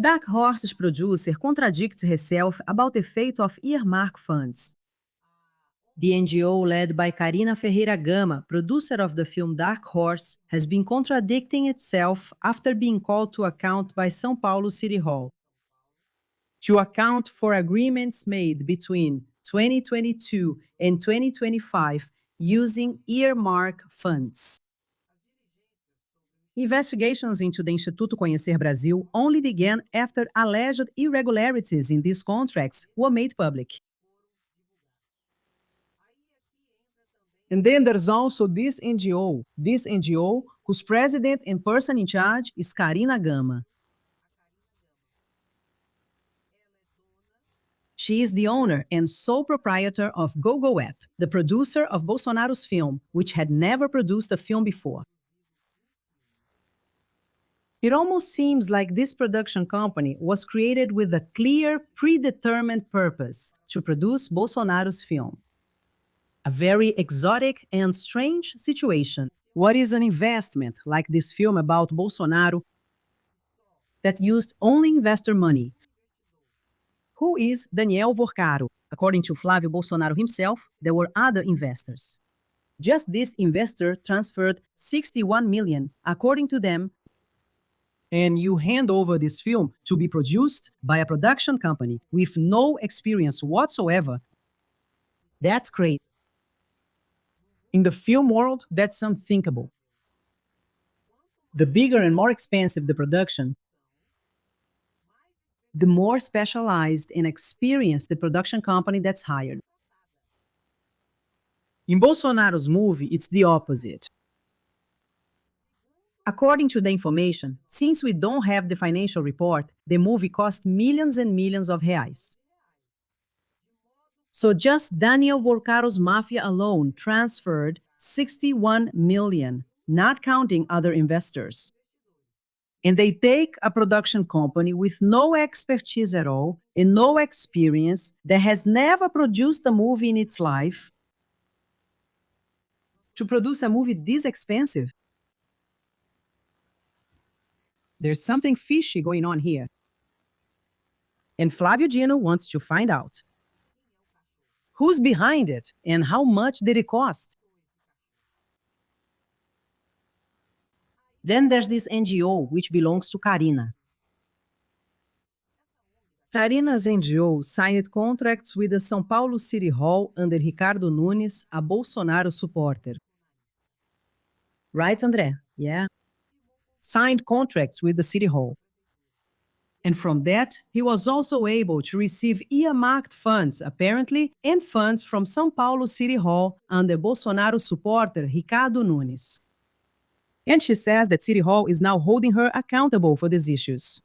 Dark Horse's producer contradicts herself about the fate of earmark funds. The NGO led by Karina Ferreira Gama, producer of the film Dark Horse, has been contradicting itself after being called to account by São Paulo City Hall. To account for agreements made between 2022 and 2025 using earmark funds. Investigations into the Instituto Conhecer Brasil only began after alleged irregularities in these contracts were made public. And then there's also this NGO whose president and person in charge is Karina Gama. She is the owner and sole proprietor of GoGo App, the producer of Bolsonaro's film, which had never produced a film before. It almost seems like this production company was created with a clear, predetermined purpose to produce Bolsonaro's film. A very exotic and strange situation. What is an investment like this film about Bolsonaro that used only investor money? Who is Daniel Vorcaro? According to Flávio Bolsonaro himself, there were other investors. Just this investor transferred 61 million, according to them, and you hand over this film to be produced by a production company with no experience whatsoever. That's great. In the film world, that's unthinkable. The bigger and more expensive the production, the more specialized and experienced the production company that's hired. In Bolsonaro's movie, it's the opposite. According to the information, since we don't have the financial report, the movie cost millions and millions of reais. So just Daniel Vorcaro's mafia alone transferred 61 million, not counting other investors. And they take a production company with no expertise at all and no experience that has never produced a movie in its life to produce a movie this expensive. There's something fishy going on here. And Flávio Dino wants to find out. Who's behind it and how much did it cost? Then there's this NGO which belongs to Karina. Karina's NGO signed contracts with the São Paulo City Hall under Ricardo Nunes, a Bolsonaro supporter. Right, André? Yeah. Signed contracts with the City Hall. And from that, he was also able to receive earmarked funds, apparently, and funds from São Paulo City Hall under Bolsonaro supporter Ricardo Nunes. And she says that City Hall is now holding her accountable for these issues.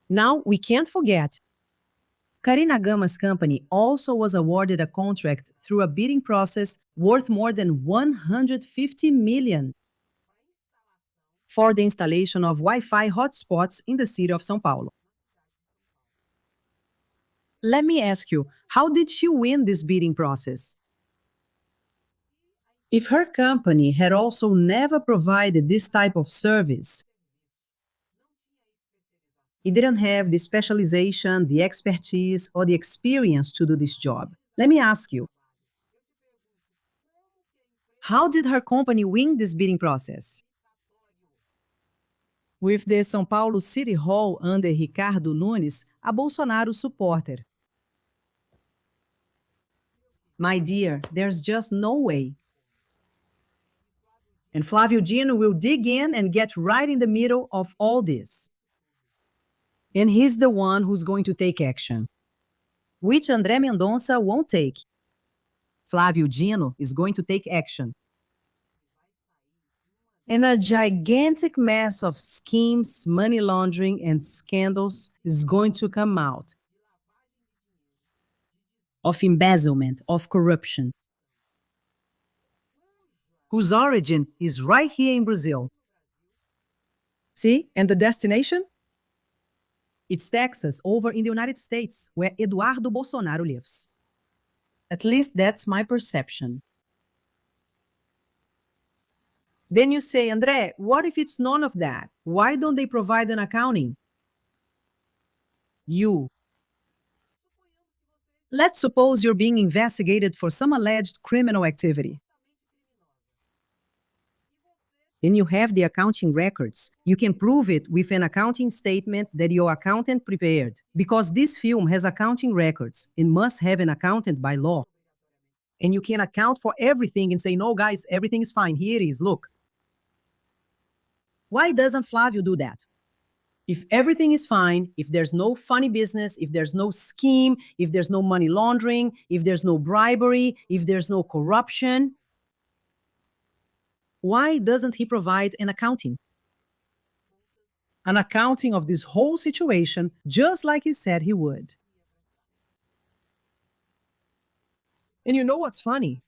Now, we can't forget. Karina Gama's company also was awarded a contract through a bidding process worth more than 150 million for the installation of Wi-Fi hotspots in the city of São Paulo. Let me ask you, how did she win this bidding process? If her company had also never provided this type of service, it didn't have the specialization, the expertise, or the experience to do this job. Let me ask you, how did her company win this bidding process? With the São Paulo City Hall under Ricardo Nunes, a Bolsonaro supporter. My dear, there's just no way. And Flávio Dino will dig in and get right in the middle of all this. And he's the one who's going to take action, which André Mendonça won't take. Flávio Dino is going to take action. And a gigantic mess of schemes, money laundering, and scandals is going to come out. Of embezzlement, of corruption, whose origin is right here in Brazil. See, and the destination? It's Texas, over in the United States, where Eduardo Bolsonaro lives. At least that's my perception. Then you say, André, what if it's none of that? Why don't they provide an accounting? You. Let's suppose you're being investigated for some alleged criminal activity. Then you have the accounting records. You can prove it with an accounting statement that your accountant prepared. Because this film has accounting records and must have an accountant by law. And you can account for everything and say, no, guys, everything is fine. Here it is, look. Why doesn't Flavio do that? If everything is fine, if there's no funny business, if there's no scheme, if there's no money laundering, if there's no bribery, if there's no corruption, why doesn't he provide an accounting? An accounting of this whole situation, just like he said he would. And you know what's funny?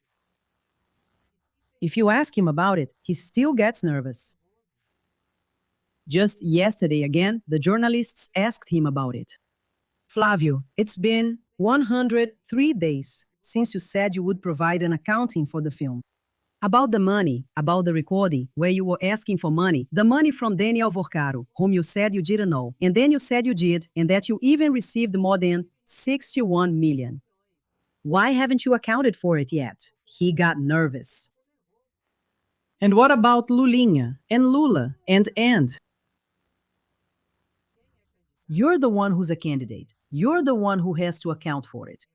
If you ask him about it, he still gets nervous. Just yesterday again, the journalists asked him about it. Flavio, it's been 103 days since you said you would provide an accounting for the film. About the money, about the recording, where you were asking for money, the money from Daniel Vorcaro, whom you said you didn't know, and then you said you did, and that you even received more than 61 million. Why haven't you accounted for it yet? He got nervous. And what about Lulinha, and Lula, and? You're the one who's a candidate. You're the one who has to account for it.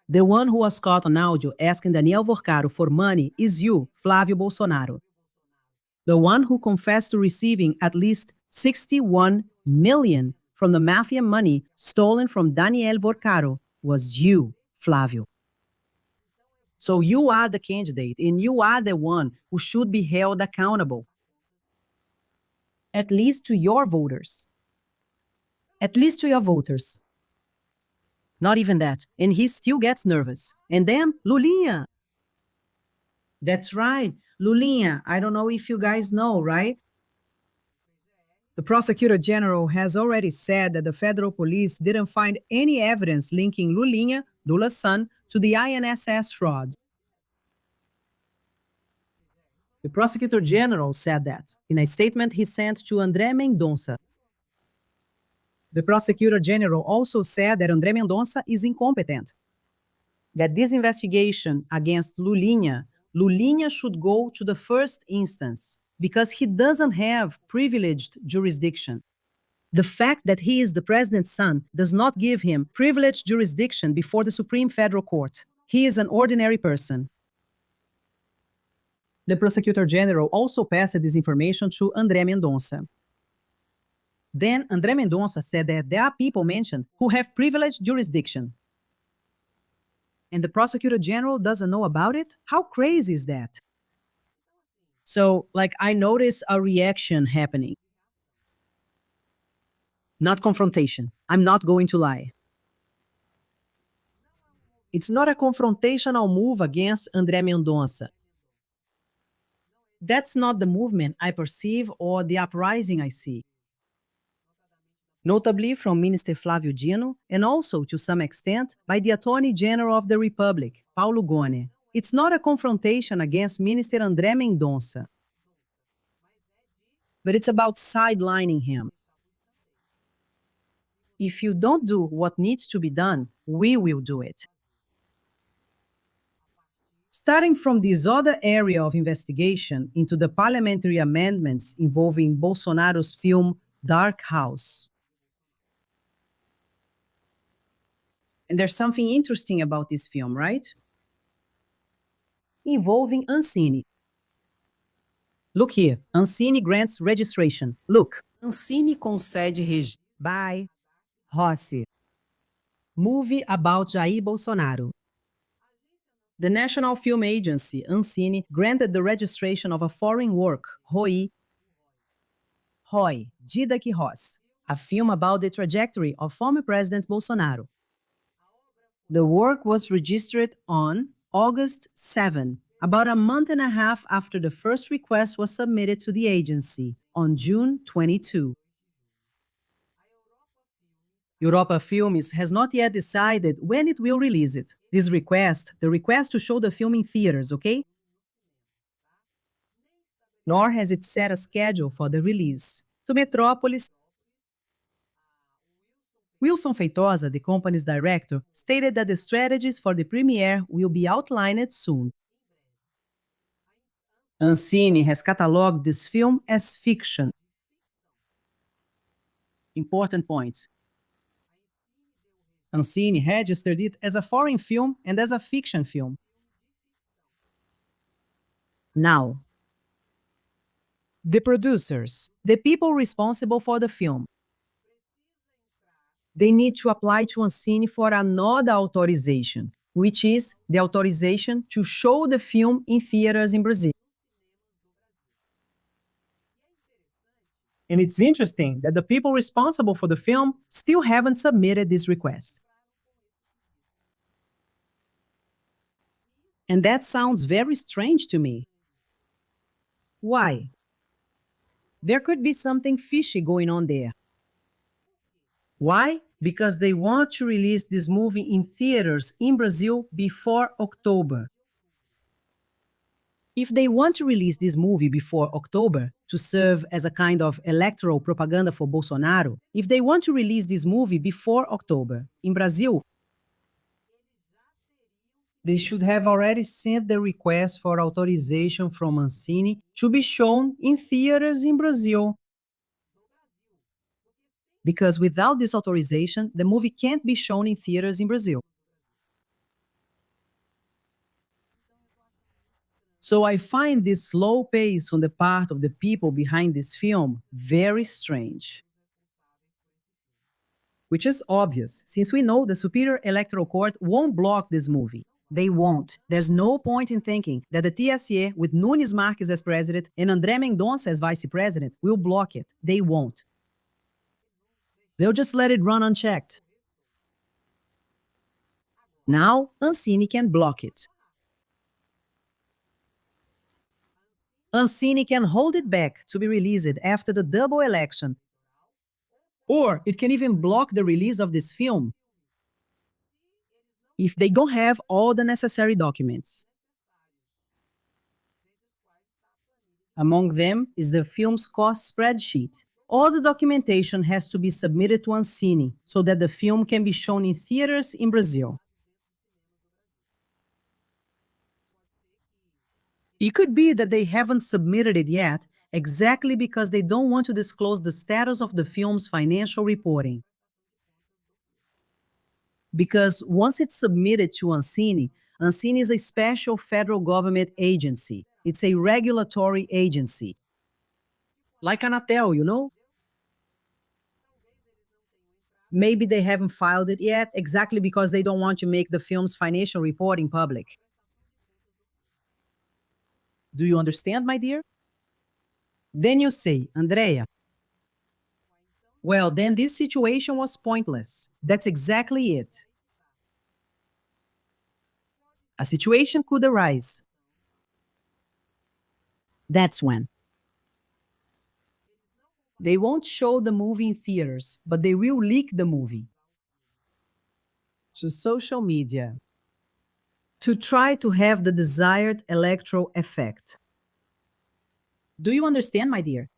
The one who was caught on audio asking Daniel Vorcaro for money is you, Flávio Bolsonaro. The one who confessed to receiving at least 61 million from the mafia money stolen from Daniel Vorcaro was you, Flávio. So you are the candidate and you are the one who should be held accountable. At least to your voters. At least to your voters. Not even that. And he still gets nervous. And then, Lulinha. That's right. Lulinha. I don't know if you guys know, right? The prosecutor general has already said that the federal police didn't find any evidence linking Lulinha, Lula's son, to the INSS fraud. The prosecutor general said that in a statement he sent to André Mendonça. The prosecutor general also said that André Mendonça is incompetent. That this investigation against Lulinha should go to the first instance because he doesn't have privileged jurisdiction. The fact that he is the president's son does not give him privileged jurisdiction before the Supreme Federal Court. He is an ordinary person. The prosecutor general also passed this information to André Mendonça. Then André Mendonça said that there are people mentioned who have privileged jurisdiction. And the prosecutor general doesn't know about it? How crazy is that? So, I notice a reaction happening. Not confrontation. I'm not going to lie. It's not a confrontational move against André Mendonça. That's not the movement I perceive or the uprising I see. Notably from Minister Flávio Dino, and also, to some extent, by the Attorney General of the Republic, Paulo Gone. It's not a confrontation against Minister André Mendonça. But it's about sidelining him. If you don't do what needs to be done, we will do it. Starting from this other area of investigation into the parliamentary amendments involving Bolsonaro's film Dark House. And there's something interesting about this film, right? Involving Ancine. Look here, Ancine grants registration. Look, Ancine concede registration. By Rossi. Movie about Jair Bolsonaro. The National Film Agency, Ancine, granted the registration of a foreign work, Roy, Didac Ross, a film about the trajectory of former President Bolsonaro. The work was registered on August 7, about a month and a half after the first request was submitted to the agency, on June 22. Europa Filmes has not yet decided when it will release it. This request, the request to show the film in theaters, okay? Nor has it set a schedule for the release. To Metrópolis, Wilson Feitosa, the company's director, stated that the strategies for the premiere will be outlined soon. Ancine has catalogued this film as fiction. Important points. Ancine registered it as a foreign film and as a fiction film. Now, the producers, the people responsible for the film, they need to apply to Ancine for another authorization, which is the authorization to show the film in theaters in Brazil. And it's interesting that the people responsible for the film still haven't submitted this request. And that sounds very strange to me. Why? There could be something fishy going on there. Why? Because they want to release this movie in theaters in Brazil before October. If they want to release this movie before October to serve as a kind of electoral propaganda for Bolsonaro, if they want to release this movie before October in Brazil, they should have already sent the request for authorization from Ancine to be shown in theaters in Brazil. Because without this authorization, the movie can't be shown in theaters in Brazil. So I find this slow pace on the part of the people behind this film very strange. Which is obvious, since we know the Superior Electoral Court won't block this movie. They won't. There's no point in thinking that the TSE, with Nunes Marques as president and André Mendonça as vice president, will block it. They won't. They'll just let it run unchecked. Now, Ancine can block it. Ancine can hold it back to be released after the double election. Or it can even block the release of this film if they don't have all the necessary documents. Among them is the film's cost spreadsheet. All the documentation has to be submitted to Ancine so that the film can be shown in theaters in Brazil. It could be that they haven't submitted it yet exactly because they don't want to disclose the status of the film's financial reporting. Because once it's submitted to Ancine, Ancine is a special federal government agency. It's a regulatory agency. Like Anatel, you know? Maybe they haven't filed it yet exactly because they don't want to make the film's financial reporting public. Do you understand, my dear? Then you say, Andrea, well, then this situation was pointless. That's exactly it. A situation could arise. That's when. They won't show the movie in theaters, but they will leak the movie to social media to try to have the desired electoral effect. Do you understand, my dear?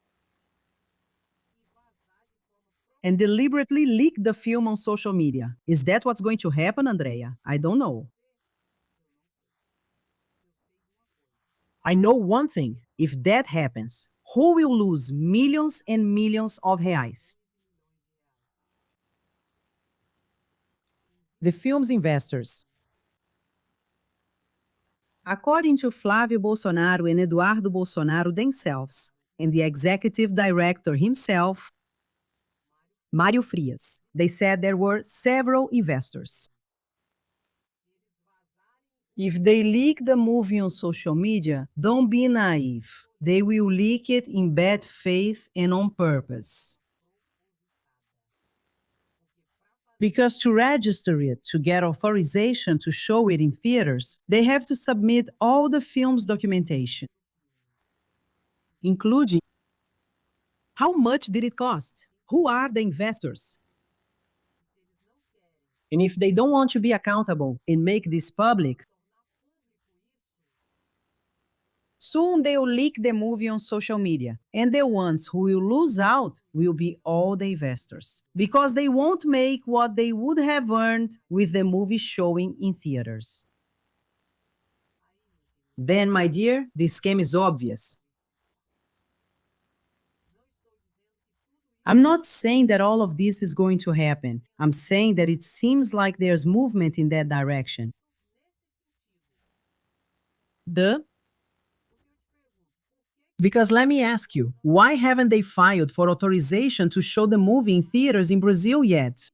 And deliberately leak the film on social media. Is that what's going to happen, Andrea? I don't know. I know one thing. If that happens, who will lose millions and millions of reais? The film's investors. According to Flávio Bolsonaro and Eduardo Bolsonaro themselves, and the executive director himself, Mário Frias, they said there were several investors. If they leak the movie on social media, don't be naive. They will leak it in bad faith and on purpose. Because to register it, to get authorization to show it in theaters, they have to submit all the film's documentation, including how much did it cost? Who are the investors? And if they don't want to be accountable and make this public, Soon they will leak the movie on social media, and the ones who will lose out will be all the investors, because they won't make what they would have earned with the movie showing in theaters. Then, my dear, the scam is obvious. I'm not saying that all of this is going to happen. I'm saying that it seems like there's movement in that direction. The Because let me ask you, why haven't they filed for authorization to show the movie in theaters in Brazil yet?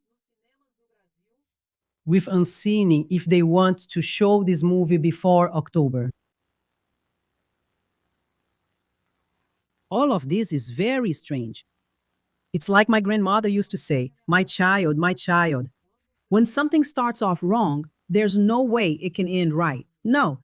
With Ancine, if they want to show this movie before October. All of this is very strange. It's like my grandmother used to say, my child, my child. When something starts off wrong, there's no way it can end right. No.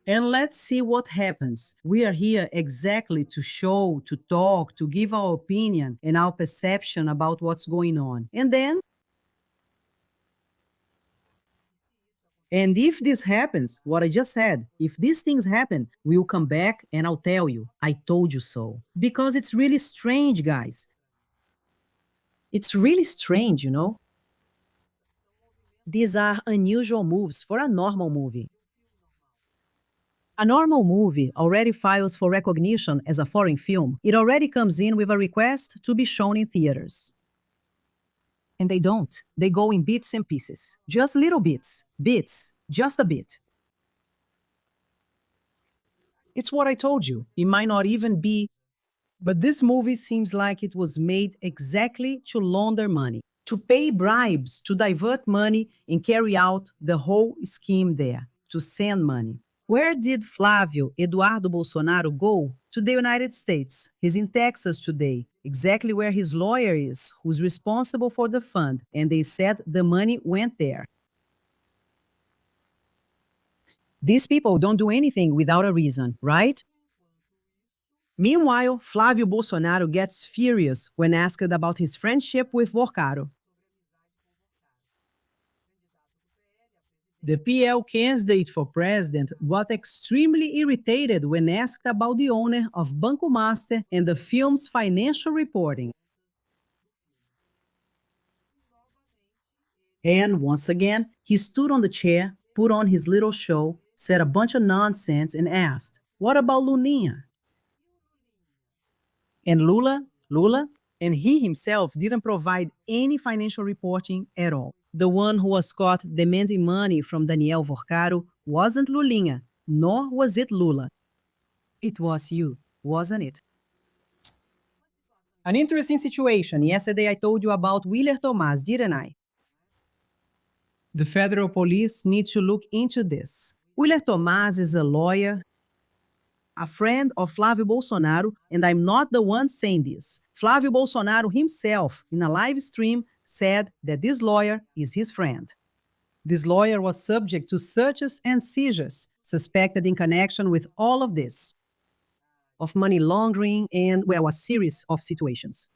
And let's see what happens. We are here exactly to show, to talk, to give our opinion and our perception about what's going on. And if this happens, what I just said, if these things happen, we'll come back and I'll tell you, I told you so. Because it's really strange, guys. It's really strange, you know? These are unusual moves for a normal movie. A normal movie already files for recognition as a foreign film. It already comes in with a request to be shown in theaters. And they don't. They go in bits and pieces. Just little bits. Bits. Just a bit. It's what I told you. It might not even be. But this movie seems like it was made exactly to launder money, to pay bribes, to divert money and carry out the whole scheme there, to send money. Where did Flávio Eduardo Bolsonaro go? To the United States. He's in Texas today, exactly where his lawyer is, who's responsible for the fund, and they said the money went there. These people don't do anything without a reason, right? Meanwhile, Flávio Bolsonaro gets furious when asked about his friendship with Vorcaro. The PL candidate for president got extremely irritated when asked about the owner of Banco Master and the film's financial reporting. And once again, he stood on the chair, put on his little show, said a bunch of nonsense, and asked, "What about Lulinha?" And Lula, and he himself didn't provide any financial reporting at all. The one who was caught demanding money from Daniel Vorcaro wasn't Lulinha, nor was it Lula. It was you, wasn't it? An interesting situation. Yesterday I told you about Willer Tomás, didn't I? The federal police need to look into this. Willer Tomás is a lawyer, a friend of Flávio Bolsonaro, and I'm not the one saying this. Flávio Bolsonaro himself, in a live stream, said that this lawyer is his friend. This lawyer was subject to searches and seizures, suspected in connection with all of this, of money laundering and, well, a series of situations.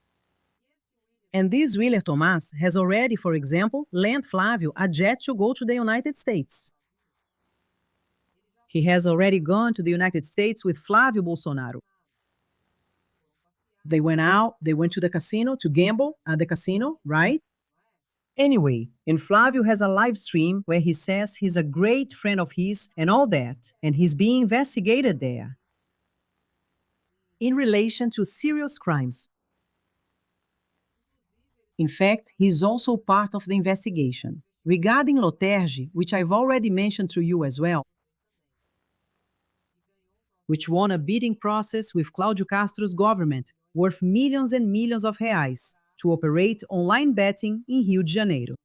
And this Willer Tomás has already, for example, lent Flávio a jet to go to the United States. He has already gone to the United States with Flávio Bolsonaro. They went out, they went to the casino to gamble at the casino, right? Anyway, and Flávio has a live stream where he says he's a great friend of his and all that, and he's being investigated there in relation to serious crimes. In fact, he's also part of the investigation. Regarding Loterge, which I've already mentioned to you as well, which won a bidding process with Cláudio Castro's government, worth millions and millions of reais, to operate online betting in Rio de Janeiro.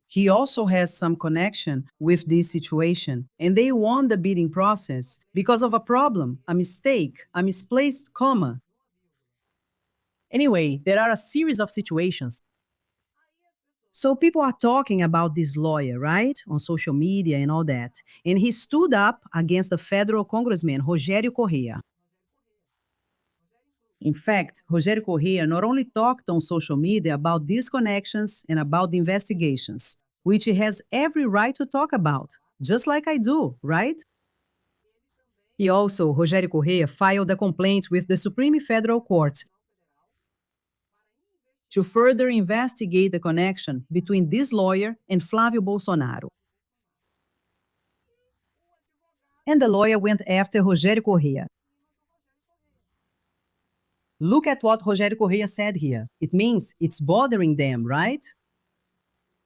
He also has some connection with this situation, and they won the bidding process because of a problem, a mistake, a misplaced comma. Anyway, there are a series of situations. So people are talking about this lawyer, right? On social media and all that. And he stood up against the federal congressman, Rogério Correa. In fact, Rogério Correa not only talked on social media about these connections and about the investigations, which he has every right to talk about, just like I do, right? He also, Rogério Correia, filed a complaint with the Supreme Federal Court to further investigate the connection between this lawyer and Flávio Bolsonaro. And the lawyer went after Rogério Correia. Look at what Rogério Correia said here. It means it's bothering them, right?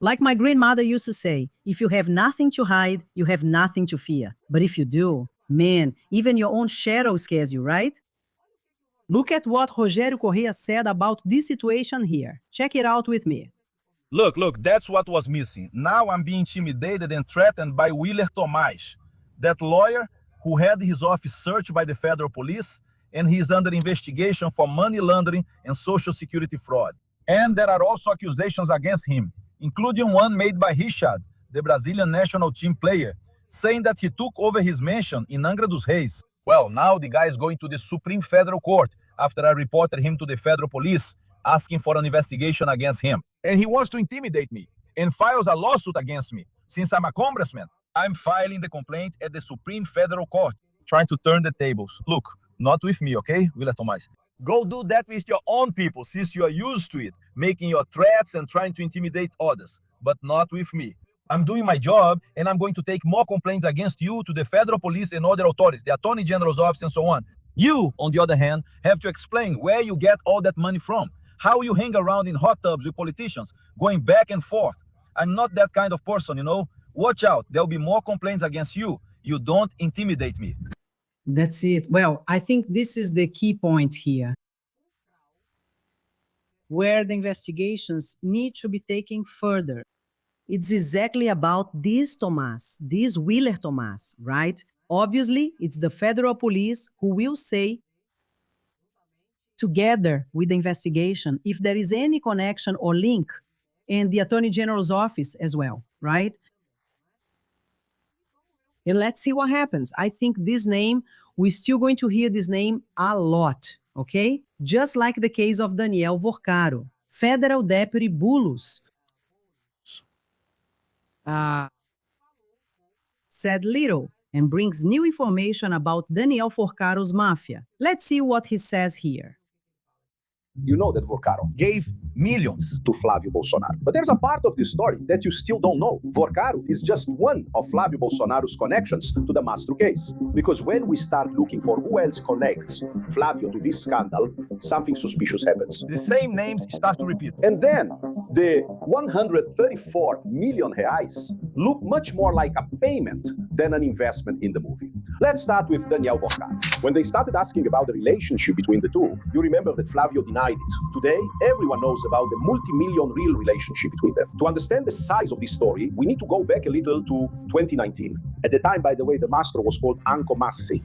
Like my grandmother used to say, if you have nothing to hide, you have nothing to fear. But if you do, man, even your own shadow scares you, right? Look at what Rogério Correia said about this situation here. Check it out with me. Look, that's what was missing. Now I'm being intimidated and threatened by Willer Tomás, that lawyer who had his office searched by the federal police, and he is under investigation for money laundering and social security fraud. And there are also accusations against him, including one made by Richard, the Brazilian national team player, saying that he took over his mansion in Angra dos Reis. Well, now the guy is going to the Supreme Federal Court after I reported him to the federal police, asking for an investigation against him. And he wants to intimidate me and files a lawsuit against me. Since I'm a congressman, I'm filing the complaint at the Supreme Federal Court, trying to turn the tables. Look, not with me, okay, Willer Tomás? Go do that with your own people, since you are used to it, making your threats and trying to intimidate others, but not with me. I'm doing my job, and I'm going to take more complaints against you to the federal police and other authorities, the Attorney General's office and so on. You, on the other hand, have to explain where you get all that money from, how you hang around in hot tubs with politicians, going back and forth. I'm not that kind of person, you know. Watch out, there'll be more complaints against you. You don't intimidate me. That's it. Well, I think this is the key point here, where the investigations need to be taken further. It's exactly about this Tomás, this Willer Tomás, right? Obviously, it's the federal police who will say, together with the investigation, if there is any connection or link, and the Attorney General's office as well, right? And let's see what happens. I think this name, we're still going to hear this name a lot, okay? Just like the case of Daniel Vorcaro, Federal Deputy Bulus, said little and brings new information about Daniel Vorcaro's mafia. Let's see what he says here. You know that Vorcaro gave millions to Flávio Bolsonaro. But there's a part of this story that you still don't know. Vorcaro is just one of Flávio Bolsonaro's connections to the Mastro case. Because when we start looking for who else connects Flávio to this scandal, something suspicious happens. The same names start to repeat. And then the 134 million reais look much more like a payment than an investment in the movie. Let's start with Daniel Vorcaro. When they started asking about the relationship between the two, you remember that Flávio denied it. Today, everyone knows about the multi-million real relationship between them. To understand the size of this story, we need to go back a little to 2019. At the time, by the way, the Mastro was called Anco Massi.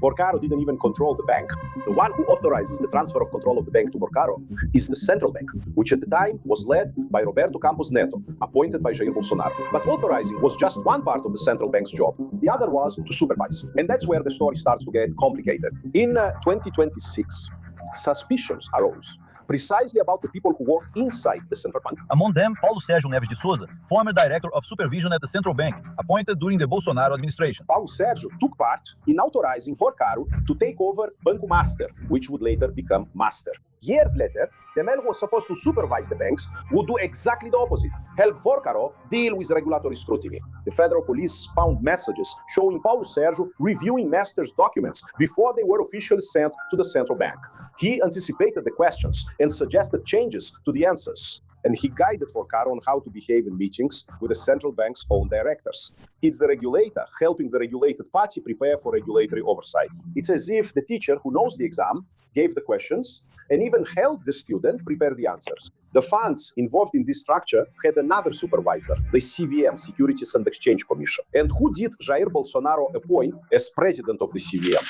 Vorcaro didn't even control the bank. The one who authorizes the transfer of control of the bank to Vorcaro is the central bank, which at the time was led by Roberto Campos Neto, appointed by Jair Bolsonaro. But authorizing was just one part of the central bank's job. The other was to supervise. And that's where the story starts to get complicated. In 2026, suspicions arose precisely about the people who work inside the central bank. Among them, Paulo Sérgio Neves de Souza, former director of supervision at the central bank, appointed during the Bolsonaro administration. Paulo Sérgio took part in authorizing Vorcaro to take over Banco Master, which would later become Master. Years later, the man who was supposed to supervise the banks would do exactly the opposite, help Vorcaro deal with regulatory scrutiny. The federal police found messages showing Paulo Sérgio reviewing Master's documents before they were officially sent to the central bank. He anticipated the questions and suggested changes to the answers. And he guided Vorcaro on how to behave in meetings with the central bank's own directors. It's the regulator helping the regulated party prepare for regulatory oversight. It's as if the teacher who knows the exam gave the questions and even helped the student prepare the answers. The funds involved in this structure had another supervisor, the CVM, Securities and Exchange Commission. And who did Jair Bolsonaro appoint as president of the CVM?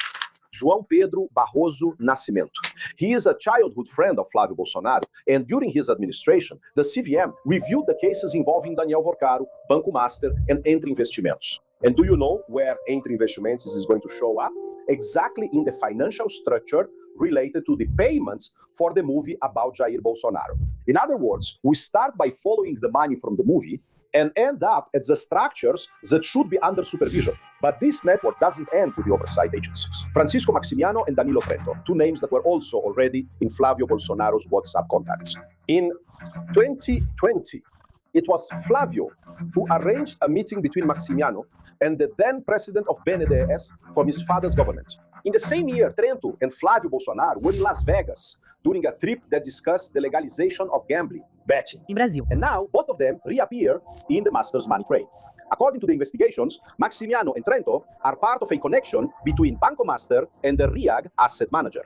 João Pedro Barroso Nascimento. He is a childhood friend of Flávio Bolsonaro, and during his administration, the CVM reviewed the cases involving Daniel Vorcaro, Banco Master, and Entre Investimentos. And do you know where Entre Investimentos is going to show up? Exactly in the financial structure related to the payments for the movie about Jair Bolsonaro. In other words, we start by following the money from the movie, and end up at the structures that should be under supervision. But this network doesn't end with the oversight agencies. Francisco Maximiano and Danilo Trento, two names that were also already in Flavio Bolsonaro's WhatsApp contacts. In 2020, it was Flavio who arranged a meeting between Maximiano and the then president of BNDES from his father's government. In the same year, Trento and Flavio Bolsonaro were in Las Vegas during a trip that discussed the legalization of gambling, betting. In Brazil. And now, both of them reappear in the master's money train. According to the investigations, Maximiano and Trento are part of a connection between Banco Master and the RIAG asset manager.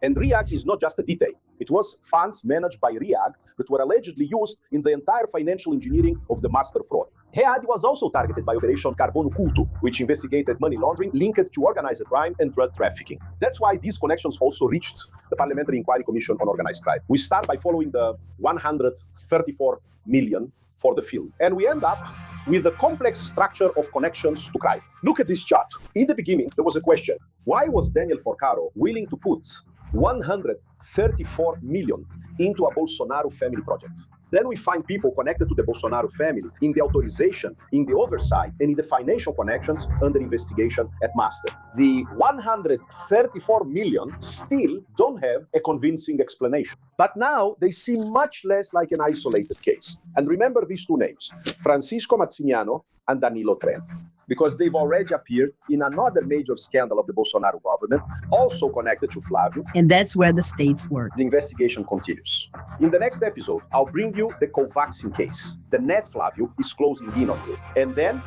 And RIAG is not just a detail. It was funds managed by RIAG that were allegedly used in the entire financial engineering of the master fraud. RIAG was also targeted by Operation Carbono Culto, which investigated money laundering linked to organized crime and drug trafficking. That's why these connections also reached the Parliamentary Inquiry Commission on Organized Crime. We start by following the 134 million for the film, and we end up with a complex structure of connections to crime. Look at this chart. In the beginning, there was a question. Why was Daniel Forcaro willing to put 134 million into a Bolsonaro family project? Then we find people connected to the Bolsonaro family in the authorization, in the oversight, and in the financial connections under investigation at Master. The 134 million still don't have a convincing explanation. But now they seem much less like an isolated case. And remember these two names, Francisco Maximiano and Danilo Trento, because they've already appeared in another major scandal of the Bolsonaro government, also connected to Flavio. And that's where the states work. The investigation continues. In the next episode, I'll bring you the Covaxin case. The net Flavio is closing in on you. And then...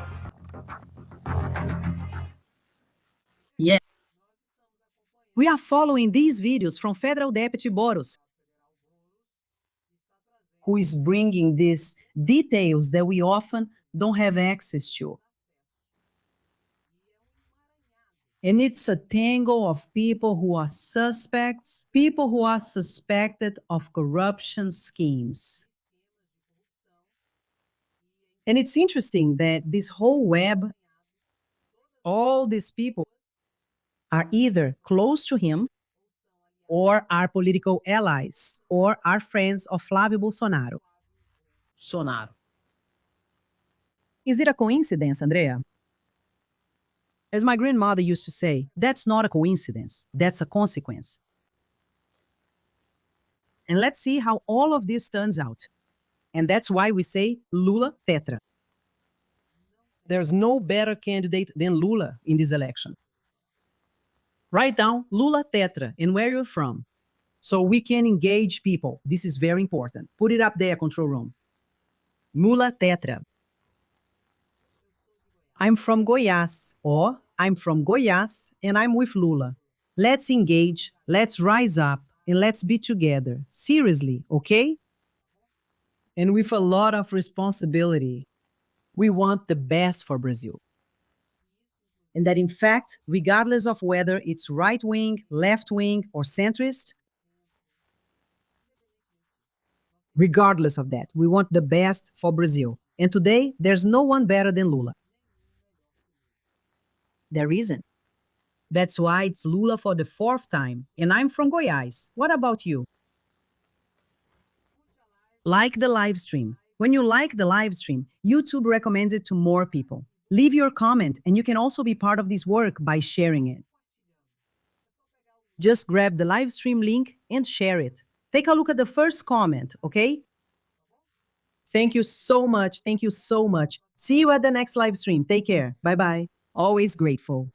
Yeah. We are following these videos from Federal Deputy Boros, who is bringing these details that we often don't have access to. And it's a tangle of people who are suspects, people who are suspected of corruption schemes. And it's interesting that this whole web, all these people are either close to him or are political allies or are friends of Flávio Bolsonaro. Is it a coincidence, Andrea? As my grandmother used to say, that's not a coincidence, that's a consequence. And let's see how all of this turns out. And that's why we say Lula tetra. There's no better candidate than Lula in this election. Write down Lula tetra and where you're from, so we can engage people. This is very important. Put it up there, control room. Lula tetra. I'm from Goiás, or I'm from Goiás and I'm with Lula. Let's engage, let's rise up, and let's be together. Seriously, okay? And with a lot of responsibility. We want the best for Brazil. And that in fact, regardless of whether it's right-wing, left-wing, or centrist, regardless of that, we want the best for Brazil. And today, there's no one better than Lula. There isn't. That's why it's Lula for the 4th time, and I'm from Goiás. What about you? Like the live stream. When you like the live stream, YouTube recommends it to more people. Leave your comment, and you can also be part of this work by sharing it. Just grab the live stream link and share it. Take a look at the first comment, okay? Thank you so much. Thank you so much. See you at the next live stream. Take care. Bye-bye. Always grateful.